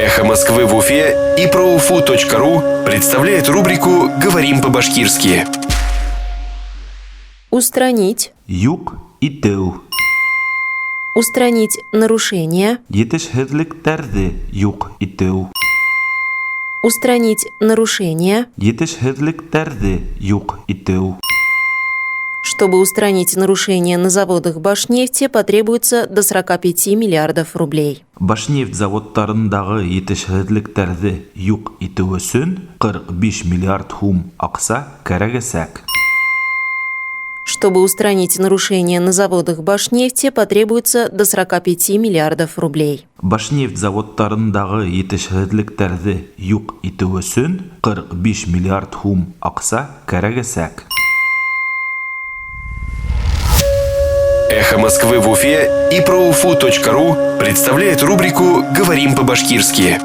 «Эхо Москвы» в Уфе и ProUFU.ru представляет рубрику «Говорим по-башкирски». Устранить. Юк итеу. Устранить нарушение. Етешһеҙлектәрҙе юк итеу. Устранить нарушение. Етешһеҙлектәрҙе юк итеу. Чтобы устранить нарушения на заводах Башнефти, потребуется до 45 миллиардов рублей. Башнефть заводтарындағы етешһеҙлектәрҙе юк итеү өсөн 45 миллиард һум аҡса кәрәгәсәк. Чтобы устранить нарушения на заводах Башнефти, потребуется до 45 миллиардов рублей. Башнефть заводтарындағы етешһеҙлектәрҙе юк итеү өсөн 45 миллиард һум аҡса кәрәгәсәк. «Эхо Москвы» в Уфе и ProUFU.ru представляет рубрику «Говорим по-башкирски».